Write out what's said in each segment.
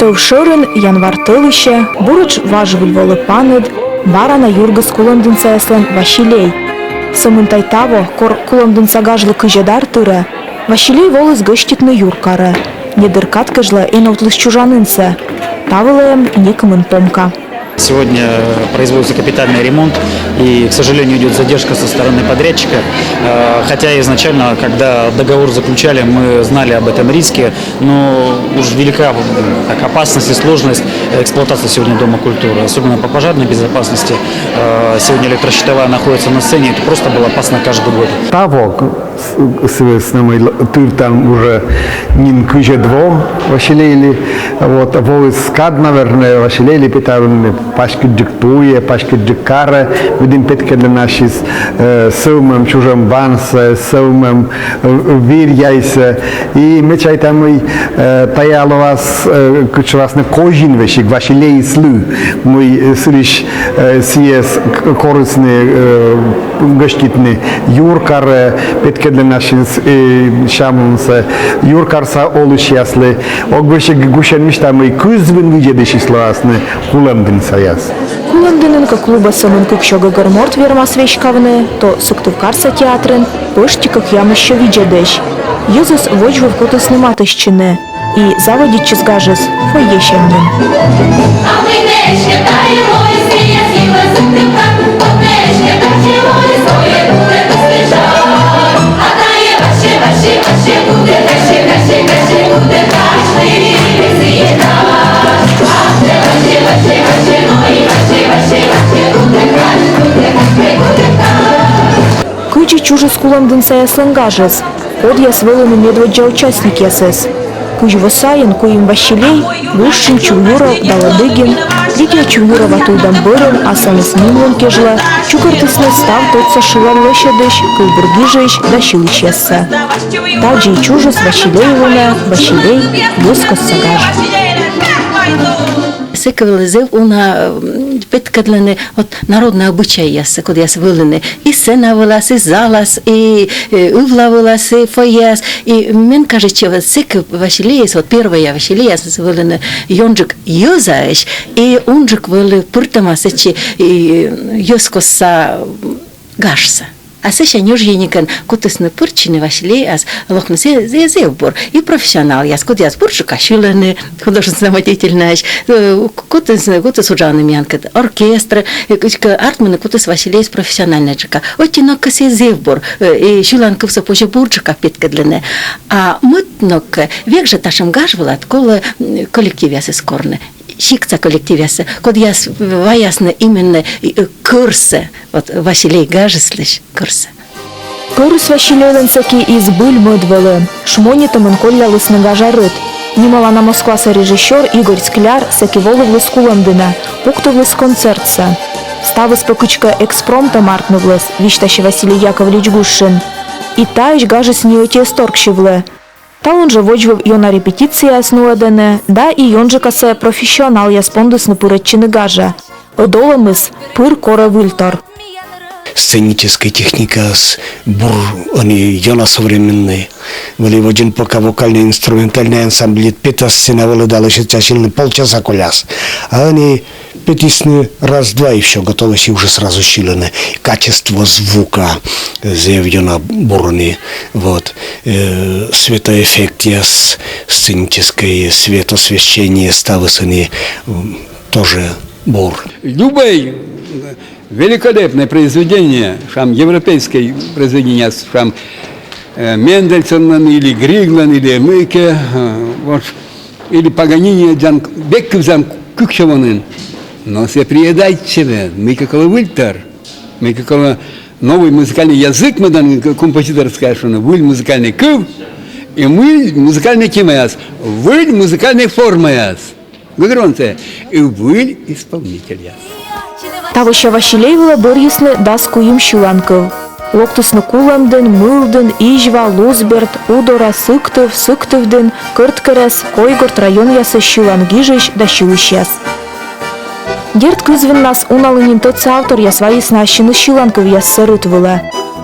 Тов шырын, январ тылыще, бурыч важвыль волы панед, барана юргыс кулымдын саяслан Василей. Сымын тайтаво, кор кулымдын сагажлы кыжедар тыры, Василей волыс гыштитны юркары. Недыркат кыжлы эновтлыс чужанынсы. Тавылаем некымын помка. Сегодня производится капитальный ремонт, и, к сожалению, идет задержка со стороны подрядчика. Хотя изначально, когда договор заключали, мы знали об этом риске, но уж велика опасность и сложность эксплуатации сегодня Дома культуры, особенно по пожарной безопасности. Сегодня электрощитовая находится на сцене, это просто было опасно каждый год. С нами там уже нин кыже дво Василий, вот волыскад, наверное, Василий питали пашки диктує, пашки дикара, видим питки для наші силмем чужим бансе, силмем вір'яйся. І ми чайтами таяло вас, кучу вас не кожен вишик, ваші леї слу. Ми сиріш сіє корисні, гостітні юркар, питки для наші шамунсе, юркарса олуш ясли. Огвишик гушен міштами кузвин видєдиші сласне, кулемдин саяс. Кулымдынынка клуба сымын кукшога горморт верма свечкавны, то сыктывкарса театрын, пыштиках ямыще виджедеш. Юзыс вочвы в кутысны матыщчыны, и заводить чизгажыз фойещеннын. Кычы чужы с кулымдын саяслан гажыз, код яс вылыны медводжа участник ясыз. Куж высайын, куим Василей, Лушин, Чувюров, Даладыгин, Лидия Чувюрова тудам бырын, асаныс нимлын кежла, чукартысны став тотса шылан лощадыш, кылбургижыш да шилыч ясса. Таджи и чужыс Василеевына, Василей, Люскос сагаж. Сыкывылызы уна петкадланы от народный обычай ясы, куда ясы вылыны. И сцена вылаз, и залаз, и ывла вылаз, и фояс. И мен кажется, сык Василеес, вот первая Василеес вылыны, йонджик юзаеш, и унджик вылы пуртамасычи, и юскоса гашса. А сеща нюжьеникан кутысны пырчины Василей, аз лохнысы зевбор. И профессионал, я скот я сборчик ашиланы, художественно деятельность, кутыс уджаны мянкат, оркестр, артманы кутыс Василей профессиональная джика. Оттинок касе зевбор, и шиланков сапожи бурджика питкадлене. А мытнок век же ташем гажвала, откола коллектив ясы скорны. Щикца коллективяса, код я ваясна именно курсы, вот Василий гажеслыш курсы. Курс Василейлен саки из быль мыдвелы, шмонитамын коллялысны гажарыт. Нималана Москваса режиссер Игорь Скляр саки волывлыс кулымдына, пуктывлыс концертса. Ставыс пакычка экспромта мартнывлыс, виштащи Василий Яковлевич Гушин. И таиш гажес неоте сторгшивлы. Та он же вочвив йо на репетиция снуадене, да и он же касе профессионал яспондус на пыраччины гажа. Одоломыс пыр кора вильтор. Сценическая техника с бур, они йона современные. Были в один пока вокально-инструментальный ансамбль, пята сцена вылыдала часильный полчаса коляс. А они пятисны раз-два и все, готовы уже сразу щилены. Качество звука заявлено бурный. Вот. Светоэффект, сценическое светосвещение ставысыны тоже бур. Любой великолепное произведение, шам европейское произведение, шам Мендельсон или Григлан или Мыке, вот, или Паганини, Беккевзан Кукшеванын. Но все приедайте, мы как вильтер, мы как новый музыкальный язык, мы дан композитор скажет, выль музыкальный кыв, и мы музыкальный кимаяс, выль музыкальной формаяс. Гудронце, и выль исполнитель яс. Тавыща Василеевла бырьысны дас куим щуланков. Локтысны кулымдын, мылдын, ижва, лузберт, удора, сыктывдын, кырткерес, койгорт район ясы щулангижыш да щулыш яс. Дерт кызвен нас уналынин тотсы автор ясвайысны ащыны щуланков яс сырытвыла.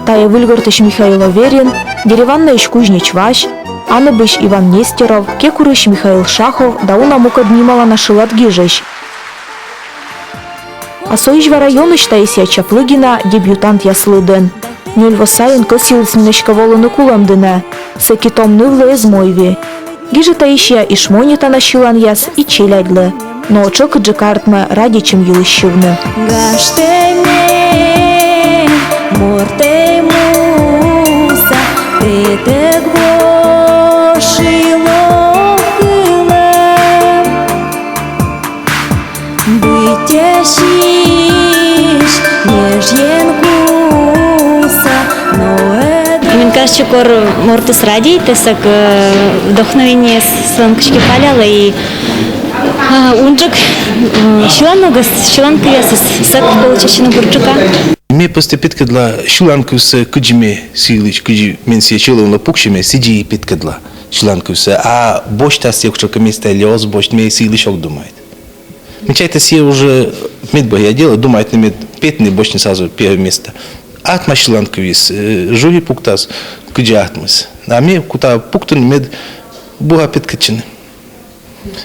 Тая выльгортыш Михаил Аверин, дереванна иш Кузнеч Ващ, Аныбыш Иван Нестеров, Кекурыш Михаил Шахов, дауна мукаднимала на шилат гижеш. Асоижва районыш Таисия Чаплыгина дебютант яслыден. Нюльва сайын косилыснинешка волыны куламдына. Секитом нывлы эзмойви. Гиже Таисия и шмонита на шилан яс и челядлы. Но очок джекартма ради чем юлыщивны. Гаштеме, морте муса, притек бошило кылем. Бытящиш, нежен куса, но Мне кажется, кор мортус ради, тесак вдохновение сланкочки паляла и унджик шиланога, шиланка я сак получащина бурчука. Ми постепиткадла шиланкуса куджиме силич куджи мен се чиловна пукшиме сиджи питкадла шиланкуса, а бошта се кучка места лёз бошт ме силиш ок думает. Мечайта се уже медбо я дело думает на мед петни бошни сразу первое место. Атма шиланкувис жури пуктас куджи атмас. А ми кута пуктун мед буга питкачин.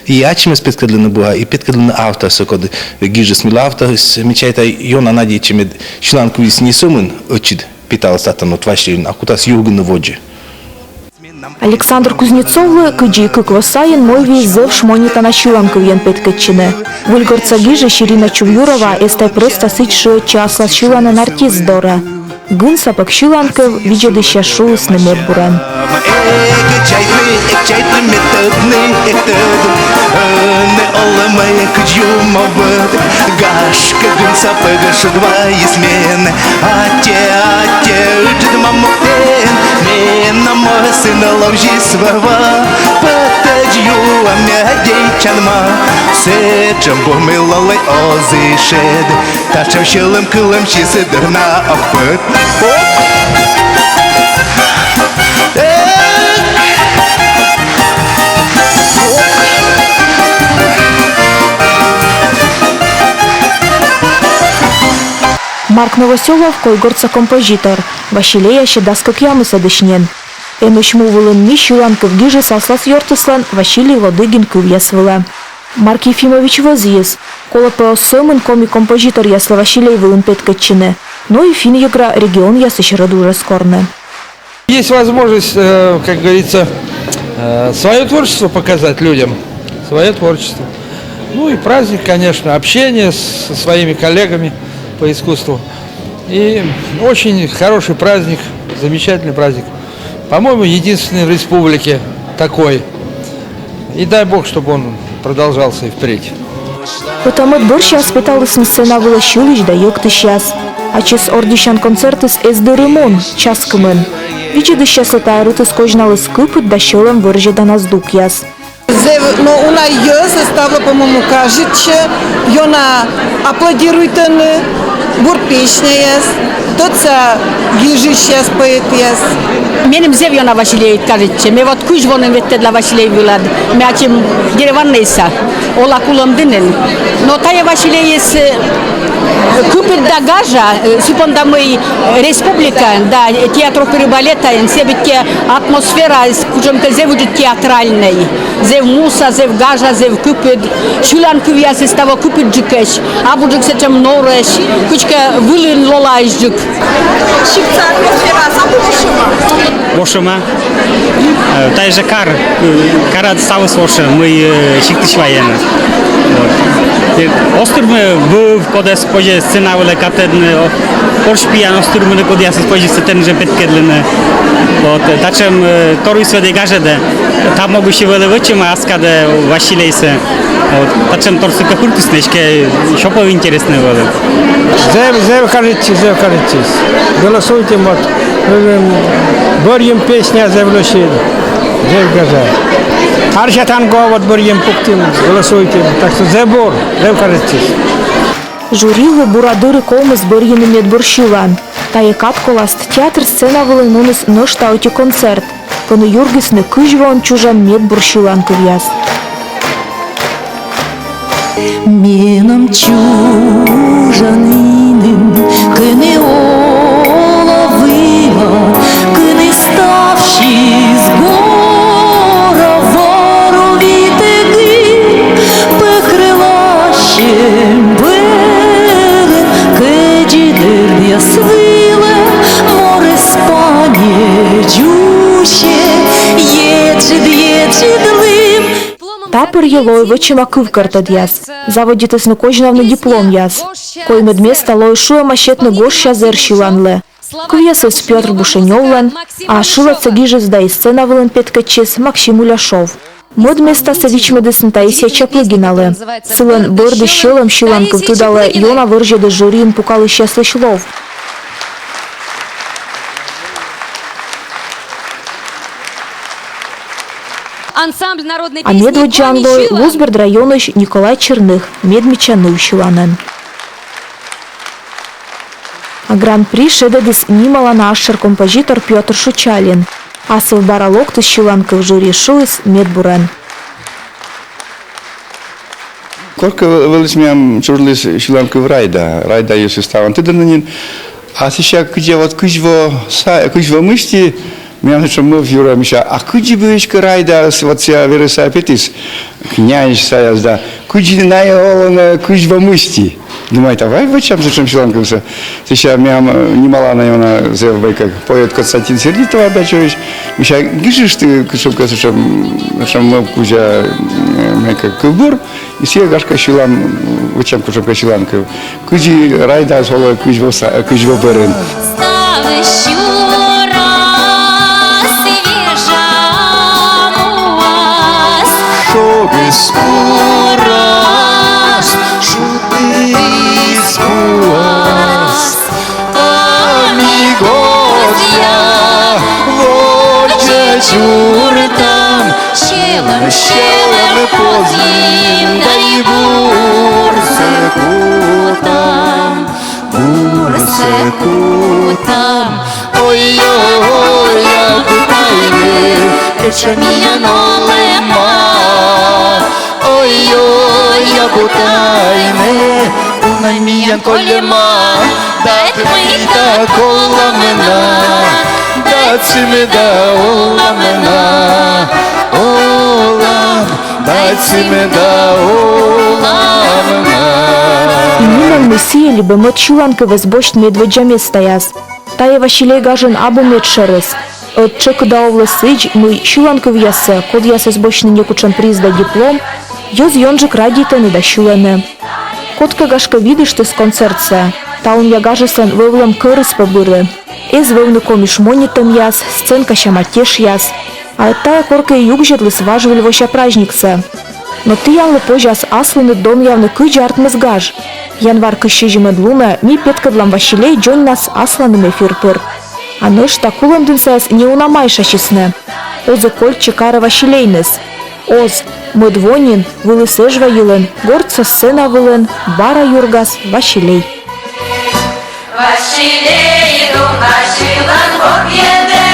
И ачиме спеткадлена буга и питкадлена авто сокод гижес мил авто мечайта йона надичи мед шиланкувис не сумын очид питал сатану твашин, а кутас югны воджи. Александр Кузнецовлы кыджи кыквасайын мойви зев шмонита на шиланковьен петкачины. Вульгорца гиже Ширина Чувюрова эстай просто сычши часла шиланын артист дора. Гын сапак шиланков виджедыща шоус на медбуран. Сына ложи свава, потадью амядей чанма, сечем бомилалай озышед, тачем щелым кылым чисы дырна ахпыт. Марк Новоселов койгорца композитор, Василея щедаскак ямы садышнен. Эмыш мувылын ми шиланков гиже салслас йортыслан Василий Лодыгин кыв ясвыла. Марк Ефимович возъез, кола пеосемын коми-композитор ясла Василий вылын петкаччины, но и фин егра регион ясыш уже скорны. Есть возможность, как говорится, свое творчество показать людям, свое творчество. Ну и праздник, конечно, общение со своими коллегами по искусству. И очень хороший праздник, замечательный праздник. По-моему, единственный в республике такой. И дай Бог, чтобы он продолжался и впредь. Потому борща спиталась на сцена вылащилыч да ёкты сейчас. А чес ордищан концерты с эсдеремон, часкамен. Вичеды сейчас это арыты скожналы скыпыт да щелом выржи да нас дук яс. Но она ее составила, по-моему, кажется, она аплодирует, бур песня есть, тот гижи сейчас поет есть. Меним зев йона Василий кажется, me вот kuj vonen vette dla Василий Вилад, me açım Yerevan'neysa, ola kullandının. No taje Василий jest Купит да гажа, супон да мы республика, да театр перебалета, себе те атмосфера, кучем те зев будет театральный, зев муса, зев гажа, зев купит, шулан кувия се става купит джикеш, а буджик се чем нореш, кучка вылин лолайжик. Шипца атмосфера, сам Вошима, та же кара стала с Вошим, мы шиктишваем. Острmy był kod spodzie scena ale katedny orszpian osturmy kod ja spodzie ten że petkedlny bo taczem toruj sobie gażede tam mogły się wylewać maskade Wasilejse taczem torsy kapurtysneczkę shopo interesne było Зев кажется. Голосуйте, вот. Борьем песня Зевлошин. Зев газа. Аршатан говорит, борьем пуктим. Голосуйте. Так что Зебор, Зев кажется. Журилы бурадыры колмыс бөргені медбуршилан. Таекат коласт театр сцена вылынуныс ныштаути концерт. Кыны юргысны кыжвон чужан медбуршилан кывяс. Меном чужаниним, кыны оловыма, кыны ставши с єлой вечима кивкартад яс. Заводітис на кожнавний диплом яс. Кой медместа лой шуя машетны горща зер шиланле. Квесес Петр Бушенёвлен, а шилаца гиже здай сцена вылен петкачес Максим Уляшов. Медместа савич медесн Таисия Чаплыгинале. Сылен бырды щелем шиланков тудале Йона выржеды жюрин пукалы счастлый лов. Ансамбль народной А песни медвод Джанлой Лузберд районыш Николай Черных, медмечаны шиланен. А гран-при шедедис нимала нашер композитор Петр Шучалин. А совбаралог тыс шиланков жюри шуис медбурен. Корка величмям чурлис шиланков райда если ставан ты дананин. А сейчас где вот кujvo мысли miałem że mówił Misza, a kudzi byłeś krajda, sytuacja wyrysa pytis, kniaź sajazda, kudzi najolone kuźwa muści. Думаю, давай вычам, зачем шиланкался. Сейчас miałem немало на его заявление, как поет Константин Сердитов Абачевич. Миша, гишишь ты, кушевка, что мы кузя, как кубур, и все гашка шилан, вычам кушевка шиланков. Куди райда соло кузьва берен. Спораз, шутый спораз, амигос я, вольче чуртам, щелем подзим, да и бурсе кутам, ой-ой, я кутайны, реча меня нолема. Ой-ой, я бутайме, унай миян колема, дать мы да коламена, дать мы да оламена, олам, дать мы да оламена. Именно Мессия либо мед шиланка возбощт медведжами стояс. Тая Василий гажен абу медшерес. От чеку да овласыч мы шиланков ясе, код ясе сбощный некучен приз да диплом, Йоз йонжик радіте не дащулене. Котка гашка видиш ти з концертце, та он я гажесен вивлем кирис побири. Із вивником і шмонітем яс, сценка ще матєш яс. А тая корка і юг жедлис важвель воща праздникце. Но ти ян лепожас аслини дон явне кыджи артмыз гаж. Январ кыщыжи медлуме, ми петкадлам Василей джонь нас асланым эфир пыр. А ныш такулым дынсас не унамайша чесне. Озы коль чекара Василейнес. Оз, медвонин, вылысеж ваилен, горца сцена вылен, бара юргас Василей. Василей, иду на шилан, вот еде,